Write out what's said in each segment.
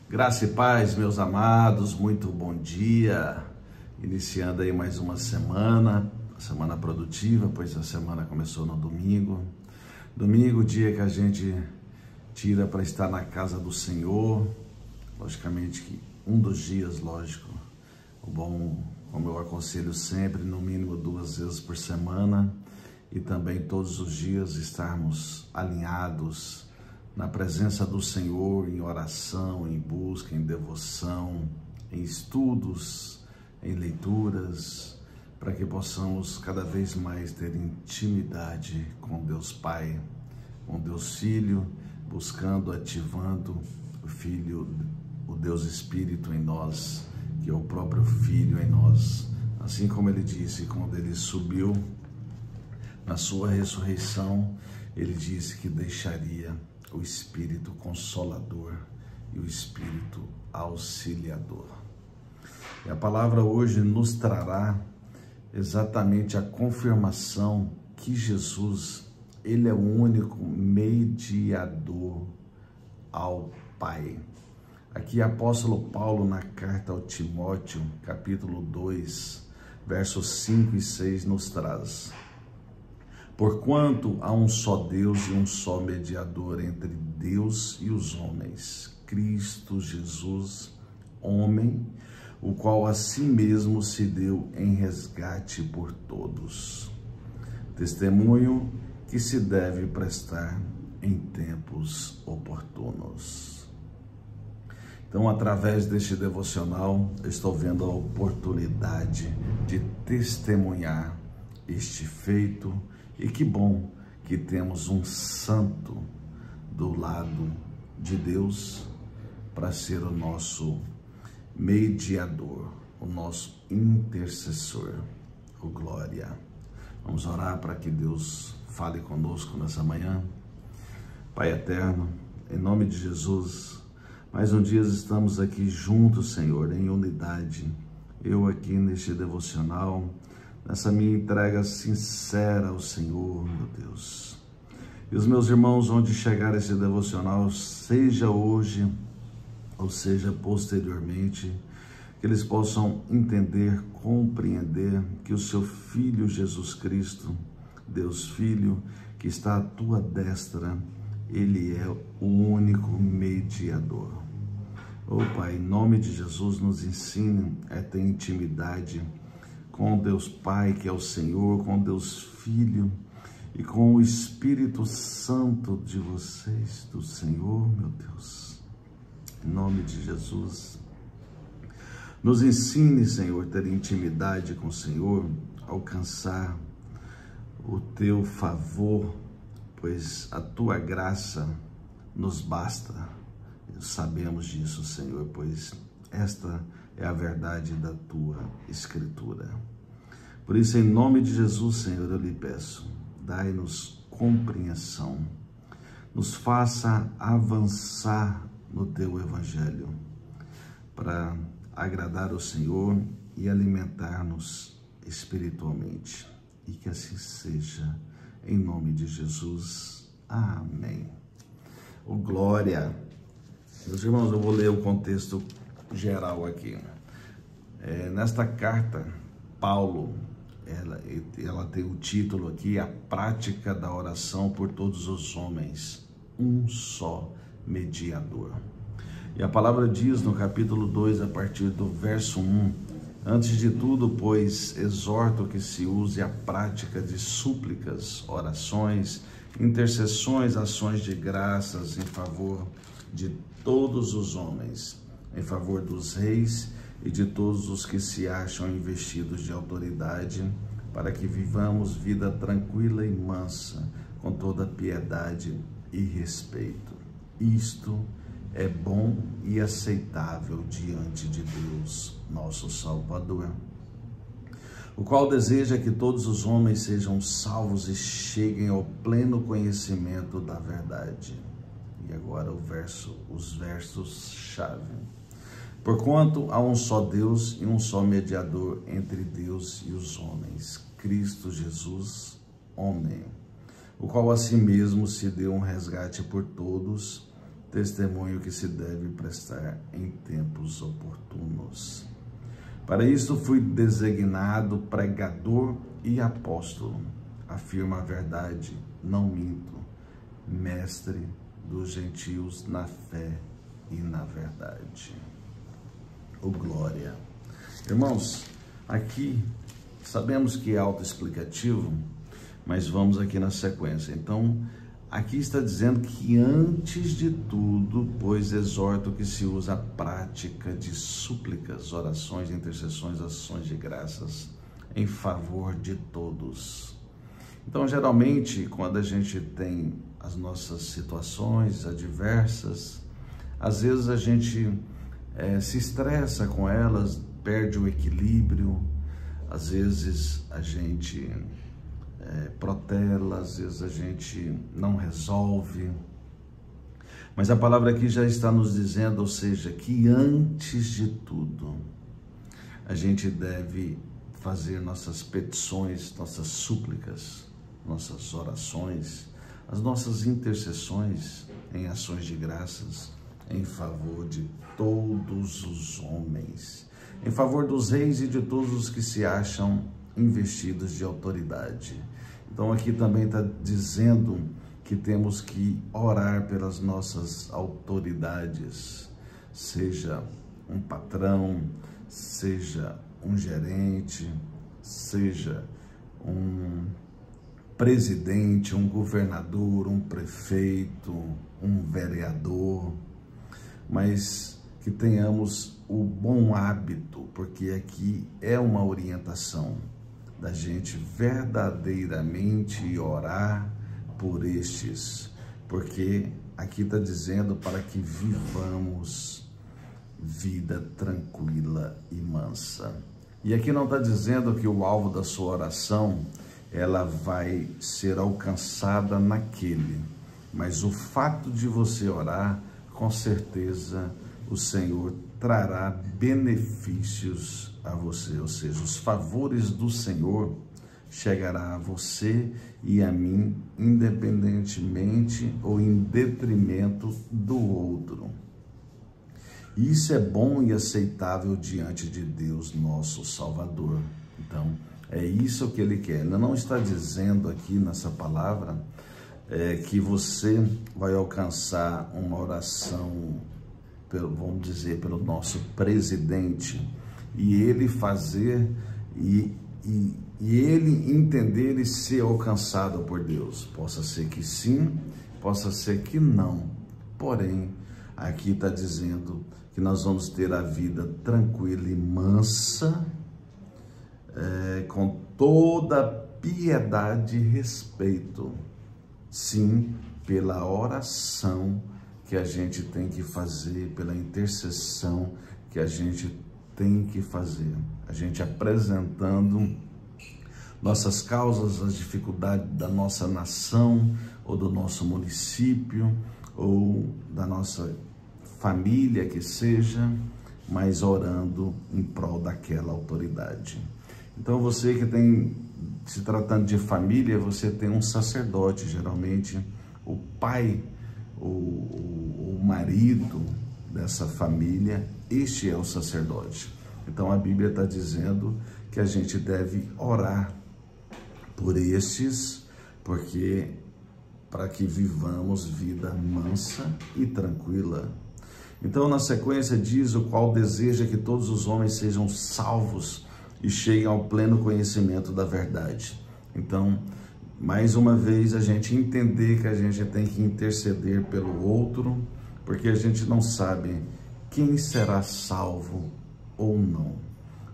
Graça e paz, meus amados, muito bom dia. Iniciando aí mais uma semana produtiva, pois a semana começou no domingo. Domingo, dia que a gente tira para estar na casa do Senhor. Logicamente que um dos dias, lógico, o bom, como eu aconselho sempre, no mínimo 2 vezes por semana, e também todos os dias estarmos alinhados na presença do Senhor, em oração, em busca, em devoção, em estudos, em leituras, para que possamos cada vez mais ter intimidade com Deus Pai, com Deus Filho, buscando, ativando o Filho, o Deus Espírito em nós, que é o próprio Filho em nós. Assim como ele disse, quando ele subiu na sua ressurreição, ele disse que deixaria o Espírito Consolador e o Espírito Auxiliador. E a palavra hoje nos trará exatamente a confirmação que Jesus, ele é o único mediador ao Pai. Aqui apóstolo Paulo, na carta ao Timóteo, capítulo 2, versos 5 e 6, nos traz: porquanto há um só Deus e um só mediador entre Deus e os homens, Cristo Jesus, homem, o qual a si mesmo se deu em resgate por todos. Testemunho que se deve prestar em tempos oportunos. Então, através deste devocional, estou vendo a oportunidade de testemunhar este feito. E que bom que temos um santo do lado de Deus para ser o nosso mediador, o nosso intercessor. Oh, glória! Vamos orar para que Deus fale conosco nessa manhã. Pai eterno, em nome de Jesus, mais um dia estamos aqui juntos, Senhor, em unidade. Eu aqui neste devocional, nessa minha entrega sincera ao Senhor, meu Deus. E os meus irmãos, onde chegar esse devocional, seja hoje ou seja posteriormente, que eles possam entender, compreender que o seu Filho Jesus Cristo, Deus Filho, que está à tua destra, ele é o único mediador. Oh Pai, em nome de Jesus, nos ensine a ter intimidade com Deus Pai, que é o Senhor, com Deus Filho e com o Espírito Santo de vocês, do Senhor, meu Deus. Em nome de Jesus, nos ensine, Senhor, a ter intimidade com o Senhor, alcançar o teu favor, pois a tua graça nos basta. Sabemos disso, Senhor, pois esta é a verdade da tua Escritura. Por isso, em nome de Jesus, Senhor, eu lhe peço, dai-nos compreensão, nos faça avançar no teu Evangelho, para agradar o Senhor e alimentar-nos espiritualmente. E que assim seja, em nome de Jesus. Amém. Oh, glória! Meus irmãos, eu vou ler o contexto geral aqui. Nesta carta, Paulo, ela tem o título aqui, a prática da oração por todos os homens, um só mediador. E a palavra diz no capítulo 2, a partir do verso 1, antes de tudo, pois, exorto que se use a prática de súplicas, orações, intercessões, ações de graças em favor de todos os homens, em favor dos reis e de todos os que se acham investidos de autoridade, para que vivamos vida tranquila e mansa, com toda piedade e respeito. Isto é bom e aceitável diante de Deus, nosso Salvador, o qual deseja que todos os homens sejam salvos e cheguem ao pleno conhecimento da verdade. E agora os versos-chave. Porquanto há um só Deus e um só mediador entre Deus e os homens, Cristo Jesus, homem, o qual a si mesmo se deu um resgate por todos, testemunho que se deve prestar em tempos oportunos. Para isso fui designado pregador e apóstolo. Afirmo a verdade, não minto, mestre dos gentios na fé e na verdade. Oh, glória! Irmãos, aqui sabemos que é autoexplicativo, mas vamos aqui na sequência. Então, aqui está dizendo que antes de tudo, pois exorto que se usa a prática de súplicas, orações, intercessões, ações de graças em favor de todos. Então, geralmente, quando a gente tem as nossas situações adversas, às vezes a gente se estressa com elas, perde o equilíbrio, às vezes a gente protela, às vezes a gente não resolve. Mas a palavra aqui já está nos dizendo, ou seja, que antes de tudo, a gente deve fazer nossas petições, nossas súplicas, nossas orações, as nossas intercessões em ações de graças, em favor de todos os homens, em favor dos reis e de todos os que se acham investidos de autoridade. Então aqui também está dizendo que temos que orar pelas nossas autoridades, seja um patrão, seja um gerente, seja um presidente, um governador, um prefeito, um vereador, mas que tenhamos o bom hábito, porque aqui é uma orientação da gente verdadeiramente orar por estes, porque aqui está dizendo para que vivamos vida tranquila e mansa. E aqui não está dizendo que o alvo da sua oração ela vai ser alcançada naquele, mas o fato de você orar, com certeza o Senhor trará benefícios a você, ou seja, os favores do Senhor chegará a você e a mim, independentemente ou em detrimento do outro. Isso é bom e aceitável diante de Deus, nosso Salvador. Então, é isso que Ele quer. Ele não está dizendo aqui nessa palavra que você vai alcançar uma oração, vamos dizer, pelo nosso presidente, e ele fazer, e ele entender e ser alcançado por Deus. Possa ser que sim, possa ser que não. Porém, aqui está dizendo que nós vamos ter a vida tranquila e mansa, com toda piedade e respeito. Sim, pela oração que a gente tem que fazer, pela intercessão que a gente tem que fazer. A gente apresentando nossas causas, as dificuldades da nossa nação, ou do nosso município, ou da nossa família que seja, mas orando em prol daquela autoridade. Então você que tem, se tratando de família, você tem um sacerdote, geralmente o pai, o marido dessa família, este é o sacerdote. Então a Bíblia está dizendo que a gente deve orar por estes, porque para que vivamos vida mansa e tranquila. Então na sequência diz: o qual deseja que todos os homens sejam salvos e cheguem ao pleno conhecimento da verdade. Então, mais uma vez, a gente entender que a gente tem que interceder pelo outro, porque a gente não sabe quem será salvo ou não.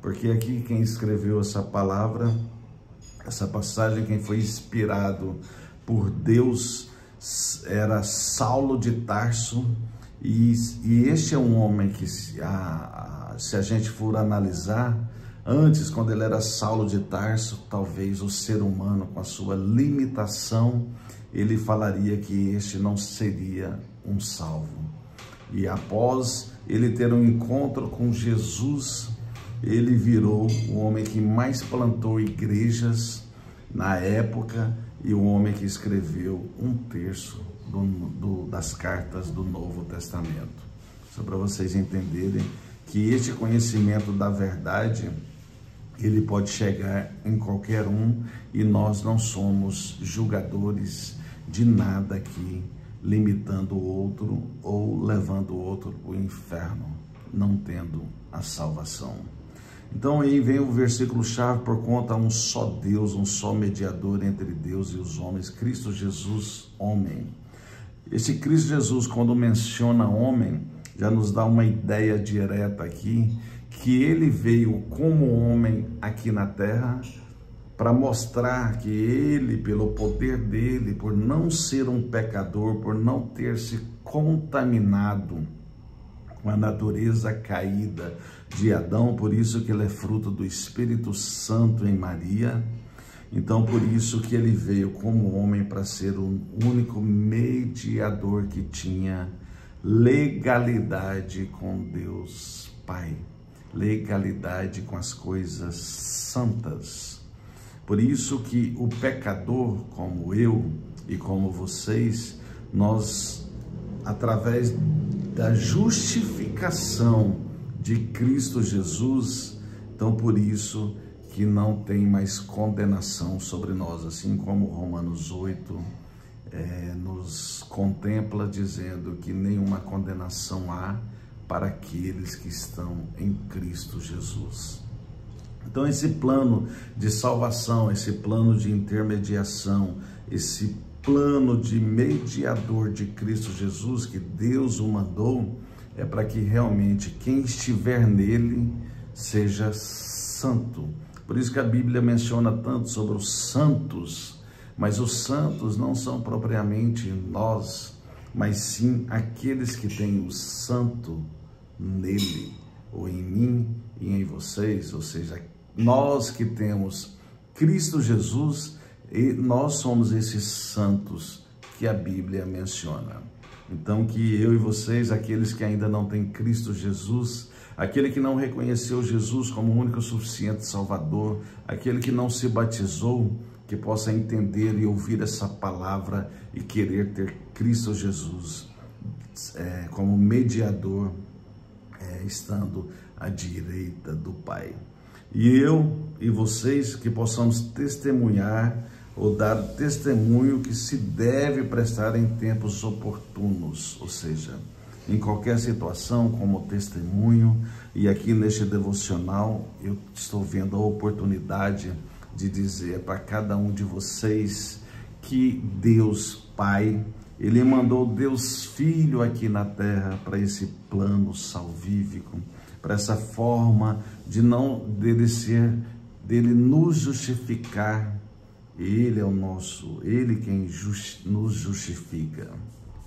Porque aqui quem escreveu essa palavra, essa passagem, quem foi inspirado por Deus era Saulo de Tarso, e este é um homem que, se a gente for analisar, antes, quando ele era Saulo de Tarso, talvez o ser humano, com a sua limitação, ele falaria que este não seria um salvo. E após ele ter um encontro com Jesus, ele virou o homem que mais plantou igrejas na época e o homem que escreveu 1/3 das cartas do Novo Testamento. Só para vocês entenderem que este conhecimento da verdade, ele pode chegar em qualquer um, e nós não somos julgadores de nada aqui, limitando o outro ou levando o outro para o inferno, não tendo a salvação. Então aí vem o versículo-chave: por conta um só Deus, um só mediador entre Deus e os homens, Cristo Jesus, homem. Esse Cristo Jesus, quando menciona homem, já nos dá uma ideia direta aqui, que ele veio como homem aqui na terra, para mostrar que ele, pelo poder dele, por não ser um pecador, por não ter se contaminado com a natureza caída de Adão, por isso que ele é fruto do Espírito Santo em Maria. Então, por isso que ele veio como homem, para ser o único mediador que tinha legalidade com Deus Pai, legalidade com as coisas santas. Por isso que o pecador, como eu e como vocês, nós, através da justificação de Cristo Jesus, então por isso que não tem mais condenação sobre nós, assim como Romanos 8 nos contempla, dizendo que nenhuma condenação há para aqueles que estão em Cristo Jesus. Então esse plano de salvação, esse plano de intermediação, esse plano de mediador de Cristo Jesus, que Deus o mandou, é para que realmente quem estiver nele seja santo. Por isso que a Bíblia menciona tanto sobre os santos, mas os santos não são propriamente nós, mas sim aqueles que têm o santo nele, ou em mim e em vocês, ou seja, nós que temos Cristo Jesus, e nós somos esses santos que a Bíblia menciona. Então que eu e vocês, aqueles que ainda não têm Cristo Jesus, aquele que não reconheceu Jesus como o único suficiente Salvador, aquele que não se batizou, que possa entender e ouvir essa palavra e querer ter Cristo Jesus como mediador, estando à direita do Pai. E eu e vocês que possamos testemunhar ou dar testemunho que se deve prestar em tempos oportunos, ou seja, em qualquer situação como testemunho. E aqui neste devocional eu estou vendo a oportunidade de dizer para cada um de vocês que Deus Pai, Ele mandou Deus Filho aqui na terra para esse plano salvífico, para essa forma de dele nos justificar. Ele é o nosso, Ele quem nos justifica.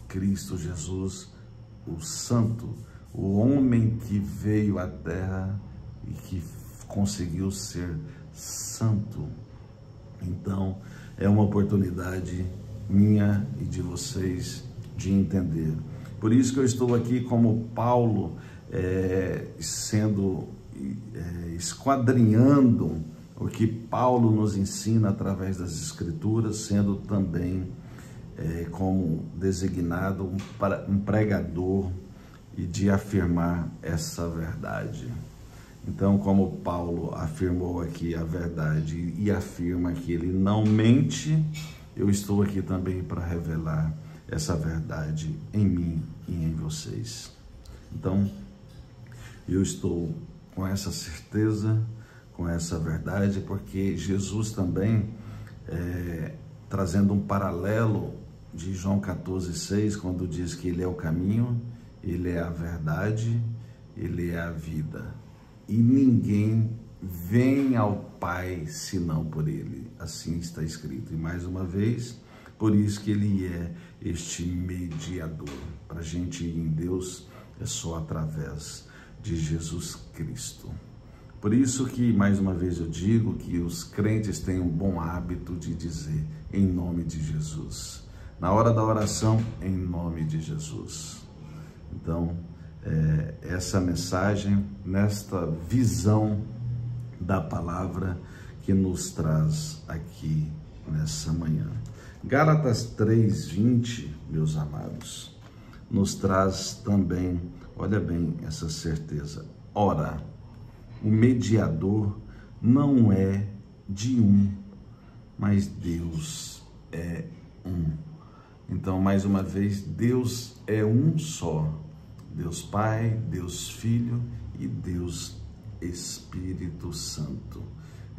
Cristo Jesus, o Santo, o homem que veio à terra e que conseguiu ser santo. Então, é uma oportunidade minha e de vocês de entender. Por isso que eu estou aqui como Paulo, esquadrinhando o que Paulo nos ensina através das Escrituras, sendo também como designado um pregador e de afirmar essa verdade. Então, como Paulo afirmou aqui a verdade e afirma que ele não mente, eu estou aqui também para revelar essa verdade em mim e em vocês. Então, eu estou com essa certeza, com essa verdade, porque Jesus também, trazendo um paralelo de João 14,6, quando diz que Ele é o caminho, Ele é a verdade, Ele é a vida. E ninguém vem ao Pai senão por Ele. Assim está escrito. E mais uma vez, por isso que Ele é este mediador. Para a gente ir em Deus é só através de Jesus Cristo. Por isso que, mais uma vez eu digo, que os crentes têm um bom hábito de dizer, em nome de Jesus. Na hora da oração, em nome de Jesus. Então, essa mensagem, nesta visão da palavra que nos traz aqui nessa manhã. Gálatas 3:20 meus amados, nos traz também, olha bem essa certeza. Ora, o mediador não é de um, mas Deus é um. Então, mais uma vez, Deus é um só. Deus Pai, Deus Filho e Deus Espírito Santo.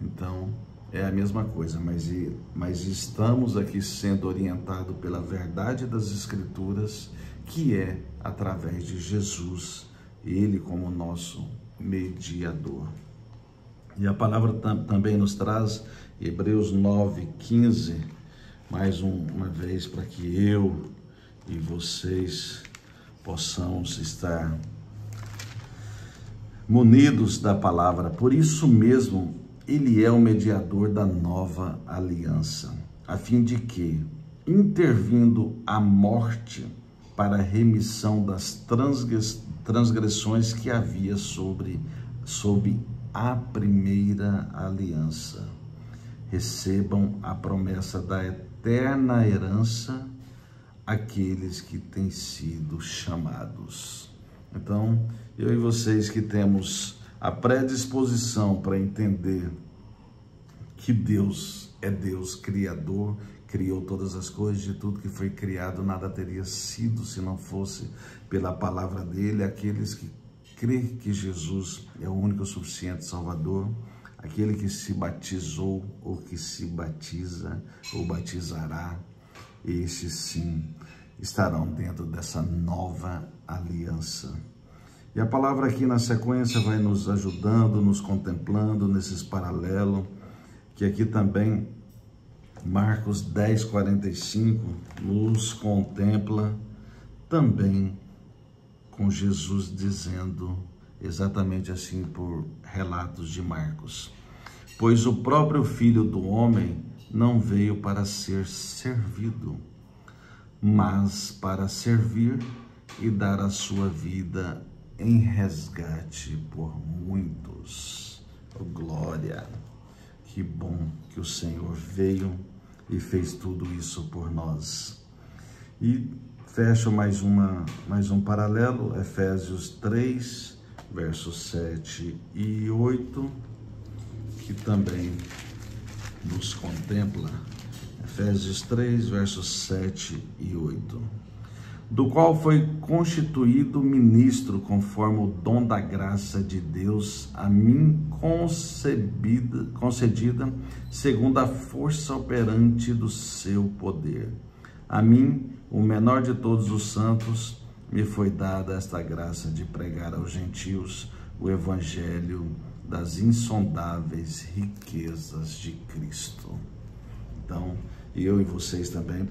Então, é a mesma coisa, mas estamos aqui sendo orientados pela verdade das Escrituras, que é através de Jesus, Ele como nosso mediador. E a palavra também nos traz Hebreus 9:15, mais uma vez, para que eu e vocês possamos estar munidos da palavra. Por isso mesmo, Ele é o mediador da nova aliança, a fim de que, intervindo a morte para a remissão das transgressões que havia sob a primeira aliança, recebam a promessa da eterna herança aqueles que têm sido chamados. Então, eu e vocês que temos a predisposição para entender que Deus é Deus criador, criou todas as coisas, de tudo que foi criado, nada teria sido se não fosse pela palavra dele. Aqueles que creem que Jesus é o único suficiente Salvador, aquele que se batizou ou que se batiza ou batizará, estes sim estarão dentro dessa nova aliança. E a palavra aqui na sequência vai nos ajudando, nos contemplando nesses paralelos, que aqui também Marcos 10:45 nos contempla também com Jesus dizendo exatamente assim por relatos de Marcos: pois o próprio Filho do Homem não veio para ser servido, mas para servir e dar a sua vida em resgate por muitos. Oh, glória! Que bom que o Senhor veio e fez tudo isso por nós. E fecho mais um paralelo, Efésios 3, versos 7 e 8, que também nos contempla. Efésios 3, versos 7 e 8. Do qual foi constituído ministro conforme o dom da graça de Deus a mim concedida segundo a força operante do seu poder. A mim, o menor de todos os santos, me foi dada esta graça de pregar aos gentios o evangelho das insondáveis riquezas de Cristo. Então, eu e vocês também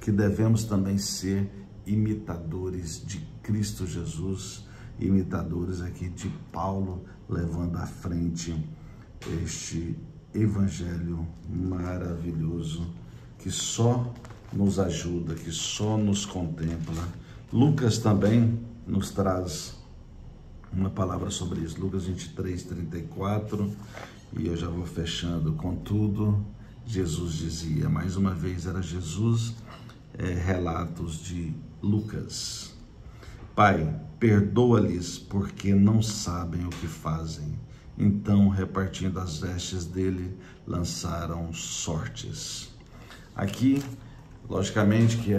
que devemos também ser imitadores de Cristo Jesus, imitadores aqui de Paulo, levando à frente este evangelho maravilhoso, que só nos ajuda, que só nos contempla. Lucas também nos traz uma palavra sobre isso, Lucas 23:34, e eu já vou fechando. Contudo, Jesus dizia, mais uma vez era Jesus, relatos de Lucas: Pai, perdoa-lhes, porque não sabem o que fazem. Então, repartindo as vestes dele, lançaram sortes. Aqui, logicamente que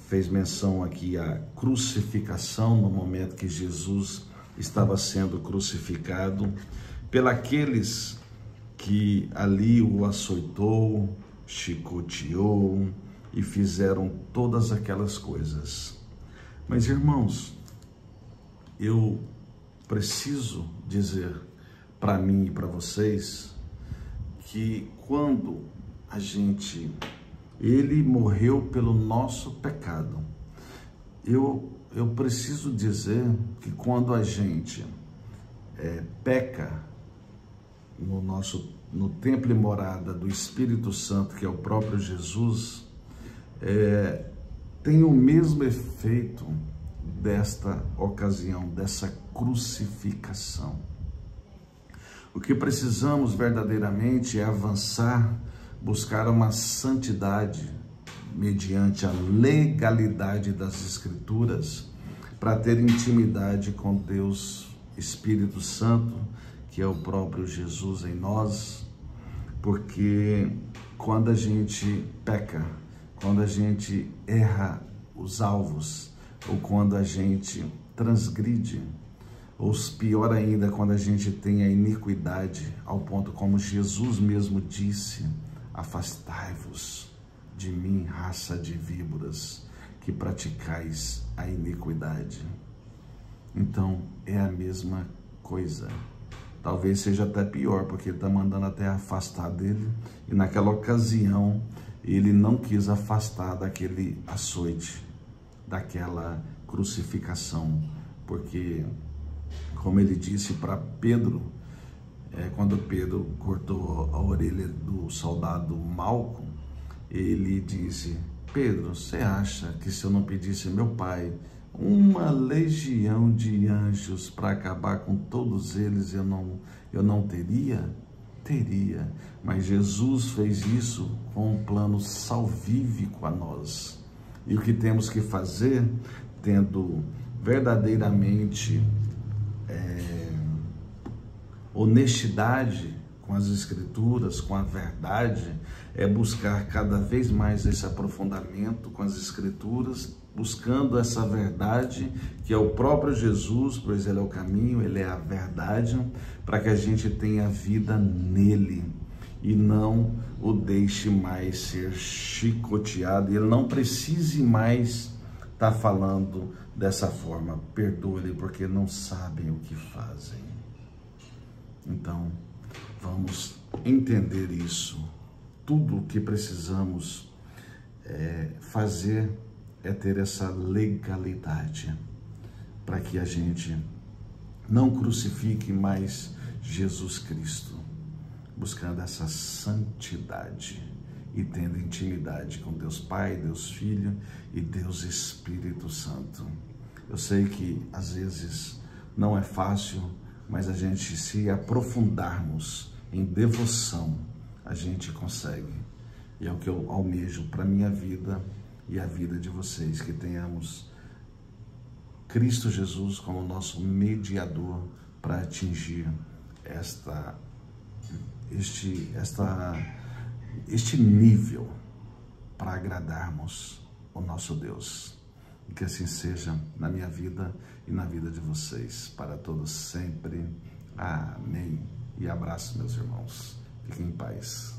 fez menção aqui à crucificação, no momento que Jesus estava sendo crucificado, pelos que ali o açoitou, chicoteou e fizeram todas aquelas coisas. Mas, irmãos, eu preciso dizer para mim e para vocês que quando ele morreu pelo nosso pecado, eu preciso dizer que quando a gente peca no templo e morada do Espírito Santo, que é o próprio Jesus, tem o mesmo efeito desta ocasião, dessa crucificação. O que precisamos verdadeiramente é avançar, buscar uma santidade mediante a legalidade das Escrituras, para ter intimidade com Deus, Espírito Santo, que é o próprio Jesus em nós, porque quando a gente peca, quando a gente erra os alvos, ou quando a gente transgride, ou pior ainda, quando a gente tem a iniquidade, ao ponto como Jesus mesmo disse, afastai-vos de mim, raça de víboras, que praticais a iniquidade. Então, é a mesma coisa. Talvez seja até pior, porque ele está mandando até afastar dele, e naquela ocasião, ele não quis afastar daquele açoite, daquela crucificação, porque, como ele disse para Pedro, quando Pedro cortou a orelha do soldado Malco, ele disse: Pedro, você acha que se eu não pedisse meu pai uma legião de anjos para acabar com todos eles, eu não teria? Teria, mas Jesus fez isso com um plano salvífico a nós. E o que temos que fazer, tendo verdadeiramente honestidade com as Escrituras, com a verdade, é buscar cada vez mais esse aprofundamento com as Escrituras, buscando essa verdade, que é o próprio Jesus, pois Ele é o caminho, Ele é a verdade, para que a gente tenha vida nele e não o deixe mais ser chicoteado, e ele não precise mais estar falando dessa forma. Perdoe-lhe, porque não sabem o que fazem. Então, vamos entender isso. Tudo o que precisamos fazer é ter essa legalidade, para que a gente não crucifique mais Jesus Cristo, buscando essa santidade e tendo intimidade com Deus Pai, Deus Filho e Deus Espírito Santo. Eu sei que às vezes não é fácil, mas a gente, se aprofundarmos em devoção, a gente consegue. E é o que eu almejo para a minha vida e a vida de vocês, que tenhamos Cristo Jesus como nosso mediador para atingir este nível, para agradarmos o nosso Deus. E que assim seja na minha vida e na vida de vocês, para todos sempre. Amém. E abraço, meus irmãos. Fiquem em paz.